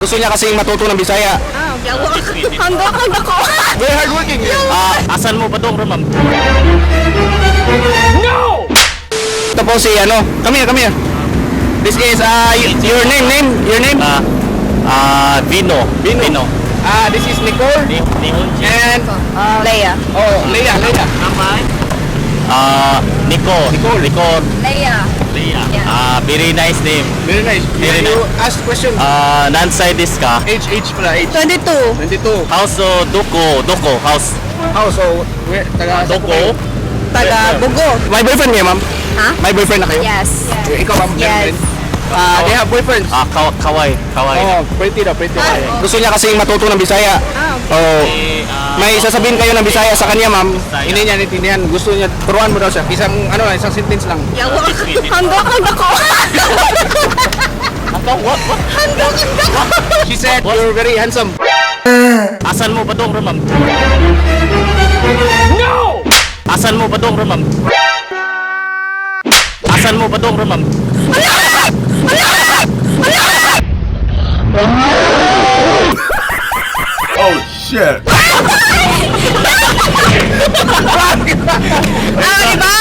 Gusto niya kasing matuto ng Bisaya. Hanggang ako. Very hardworking. Asan mo ba dong, ma'am? No! Ito po si ano. Come here. This is your name. Vino. This is Nicole. And Leia. Leia. Nicole. Leia. Very nice name. Very nice. Very You nice. ask question. Nansay this ka? Age pala. Age. 22. 22. House Doko. House How? So, taga Doko. Taga Bugo. My boyfriend niya, ma'am. Ha? My boyfriend na kayo? Yes. Ikaw, ma'am? Yes. They have boyfriends. Kaway. Oh, pretty daw. Gusto niya kasing matuto ng Bisaya. Oh. May sasabihin kayo ng Bisaya sa kanya, ma'am. Hindi niya naintindihan. Gusto niya, turuan mo daw siya. Isang sentence lang. Hanggang ako. What? Hanggang ako. She said, you're very handsome. Asan mo ba dong, ma'am? No! Asan mo ba dong, ma'am? Asan mo ba dong, ma'am? Oh shit! Diba?